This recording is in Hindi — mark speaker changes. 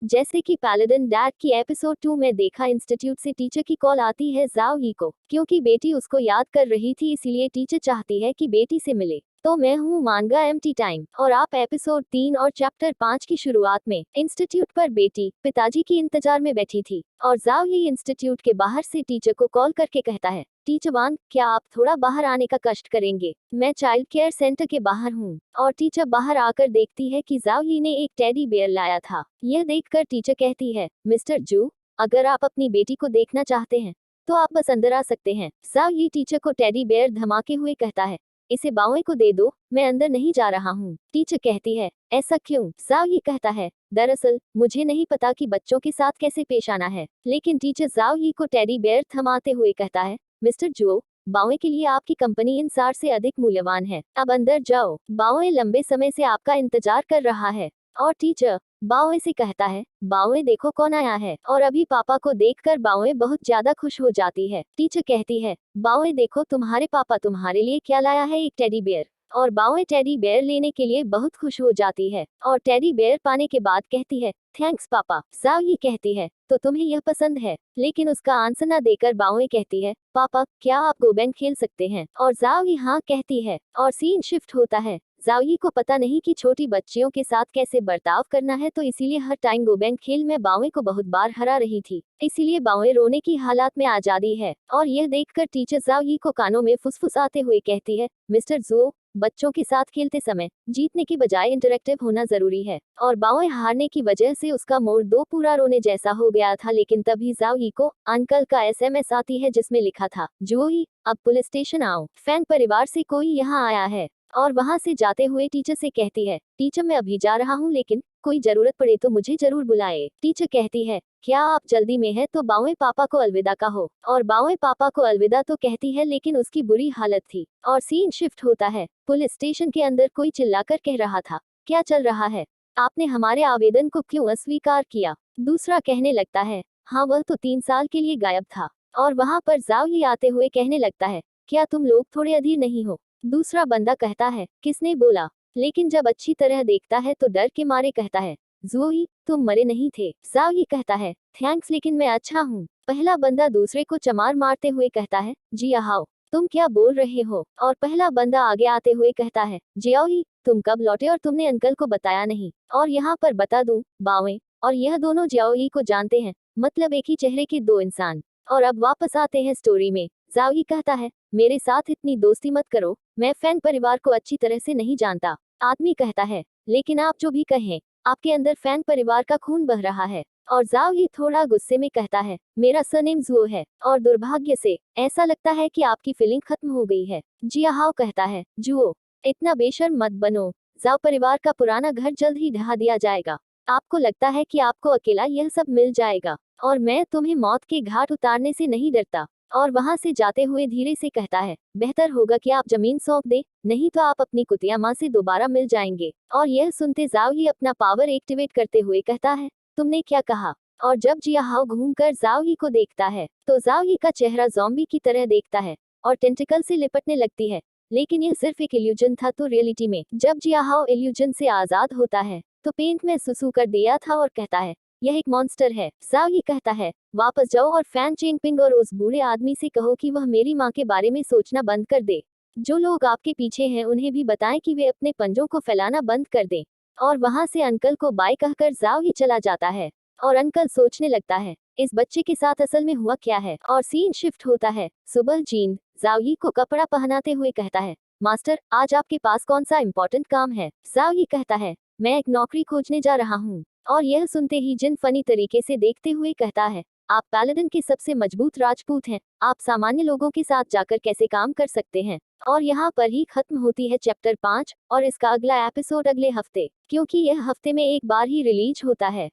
Speaker 1: जैसे कि पैलेडिन डैड की एपिसोड 2 में देखा, इंस्टीट्यूट से टीचर की कॉल आती है जाओ ही को, क्योंकि बेटी उसको याद कर रही थी, इसीलिए टीचर चाहती है कि बेटी से मिले। तो मैं हूँ मानगा एम्प्टी टाइम, और आप एपिसोड 3 और चैप्टर 5 की शुरुआत में इंस्टीट्यूट पर बेटी पिताजी की इंतजार में बैठी थी, और जाओ ही इंस्टीट्यूट के बाहर से टीचर को कॉल करके कहता है, टीचर वान, क्या आप थोड़ा बाहर आने का कष्ट करेंगे? मैं चाइल्ड केयर सेंटर के बाहर हूँ। और टीचर बाहर आकर देखती है कि जाओ ही ने एक टेडी बेयर लाया था। यह देखकर टीचर कहती है, मिस्टर जू, अगर आप अपनी बेटी को देखना चाहते हैं तो आप बस अंदर आ सकते हैं। जाओ ही टीचर को टेडी बेयर धमाके हुए कहता है, इसे बाओए को दे दो, मैं अंदर नहीं जा रहा हूँ। टीचर कहती है, ऐसा क्यों? जाओ ही कहता है, दरअसल मुझे नहीं पता कि बच्चों के साथ कैसे पेश आना है। लेकिन टीचर जाओ ही को टेडी बेयर थमाते हुए कहता है, मिस्टर जो, बाओए के लिए आपकी कंपनी इन सार से अधिक मूल्यवान है, अब अंदर जाओ, बाओए लंबे समय से आपका इंतजार कर रहा है। और टीचर बाओए से कहता है, बाओए देखो कौन आया है। और अभी पापा को देखकर बाओए बहुत ज्यादा खुश हो जाती है। टीचर कहती है, बाओए देखो तुम्हारे पापा तुम्हारे लिए क्या लाया है, एक टेडी बेयर। और बाओए टेडी बेयर लेने के लिए बहुत खुश हो जाती है, और टेडी बेयर पाने के बाद कहती है, थैंक्स पापा। जाओ ये कहती है, तो तुम्हें यह पसंद है? लेकिन उसका आंसर न देकर बाओए कहती है, पापा क्या आप गोबैंग खेल सकते हैं? और जाओ ये हाँ कहती है, और सीन शिफ्ट होता है। जाओई को पता नहीं कि छोटी बच्चियों के साथ कैसे बर्ताव करना है, तो इसीलिए हर टाइम गोबैंग खेल में बाओए को बहुत बार हरा रही थी, इसीलिए बाओए रोने की हालात में आ जाती है। और यह देखकर टीचर जाओई को कानों में फुसफुसाते हुए कहती है, मिस्टर जो, बच्चों के साथ खेलते समय जीतने की बजाय इंटरेक्टिव होना जरूरी है। और बाओए हारने की वजह से उसका मूड दो पूरा रोने जैसा हो गया था। लेकिन तभी जाओई को अंकल का एसएमएस आती है, जिसमें लिखा था, जोई अब पुलिस स्टेशन आओ, फैंग परिवार से कोई यहाँ आया है। और वहां से जाते हुए टीचर से कहती है, टीचर मैं अभी जा रहा हूँ, लेकिन कोई जरूरत पड़े तो मुझे जरूर बुलाए। टीचर कहती है, क्या आप जल्दी में है तो बाओए पापा को अलविदा कहो। और बाओए पापा को अलविदा तो कहती है, लेकिन उसकी बुरी हालत थी। और सीन शिफ्ट होता है, पुलिस स्टेशन के अंदर कोई चिल्लाकर कह रहा था, क्या चल रहा है? आपने हमारे आवेदन को क्यों अस्वीकार किया? दूसरा कहने लगता है, हाँ वह तो 3 साल के लिए गायब था। और वहां पर जाओ ही आते हुए कहने लगता है, क्या तुम लोग थोड़े अधीर नहीं हो? दूसरा बंदा कहता है, किसने बोला? लेकिन जब अच्छी तरह देखता है तो डर के मारे कहता है, जोई तुम मरे नहीं थे। जाओ ही कहता है, थैंक्स लेकिन मैं अच्छा हूँ। पहला बंदा दूसरे को चमार मारते हुए कहता है, जी आओ, तुम क्या बोल रहे हो? और पहला बंदा आगे आते हुए कहता है, जियाओई तुम कब लौटे और तुमने अंकल को बताया नहीं? और यहाँ पर बता दूं, बावे और यह दोनों जियाओई को जानते हैं, मतलब एक ही चेहरे के दो इंसान। और अब वापस आते हैं स्टोरी में। जाओई कहता है, मेरे साथ इतनी दोस्ती मत करो, मैं फैंग परिवार को अच्छी तरह से नहीं जानता। आदमी कहता है, लेकिन आप जो भी कहें, आपके अंदर फैंग परिवार का खून बह रहा है। और जाओ ही थोड़ा गुस्से में कहता है, मेरा सरनेम जुओ है, और दुर्भाग्य से ऐसा लगता है कि आपकी फीलिंग खत्म हो गई है। जियाहाओ कहता है, जुओ इतना बेशर्म मत बनो, जाओ परिवार का पुराना घर जल्द ही ढहा दिया जाएगा। आपको लगता है कि आपको अकेला यह सब मिल जाएगा, और मैं तुम्हें मौत के घाट उतारने से नहीं डरता। और वहां से जाते हुए धीरे से कहता है, बेहतर होगा कि आप जमीन सौंप दे, नहीं तो आप अपनी कुतिया माँ से दोबारा मिल जाएंगे। और यह सुनते जाओ ही अपना पावर एक्टिवेट करते हुए कहता है, तुमने क्या कहा? और जब जियाहाओ घूमकर जाओ ही को देखता है, तो जाओ ही का चेहरा ज़ॉम्बी की तरह देखता है, और टेंटिकल से लिपटने लगती है। लेकिन यह सिर्फ एक इल्यूजन था, तो रियलिटी में जब जियाहाओ इल्यूजन से आजाद होता है, तो पेंट में सुसु कर दिया था और कहता है, यह एक मॉन्स्टर है। जाओ ही कहता है, वापस जाओ और फैन चेंगपिंग और उस बूढ़े आदमी से कहो कि वह मेरी माँ के बारे में सोचना बंद कर दे। जो लोग आपके पीछे हैं उन्हें भी बताएं कि वे अपने पंजों को फैलाना बंद कर दें। और वहां से अंकल को बाय कहकर जाओ ही चला जाता है। और अंकल सोचने लगता है, इस बच्चे के साथ असल में हुआ क्या है? और सीन शिफ्ट होता है, सुबह जीन जाओ ही को कपड़ा पहनाते हुए कहता है, मास्टर आज आपके पास कौन सा इम्पोर्टेंट काम है? जाओ ही कहता है, मैं एक नौकरी खोजने जा रहा हूँ। और यह सुनते ही जिन फनी तरीके से देखते हुए कहता है, आप पैलेडिन के सबसे मजबूत राजपूत हैं, आप सामान्य लोगों के साथ जाकर कैसे काम कर सकते हैं? और यहाँ पर ही खत्म होती है चैप्टर 5, और इसका अगला एपिसोड अगले हफ्ते, क्योंकि यह हफ्ते में एक बार ही रिलीज होता है।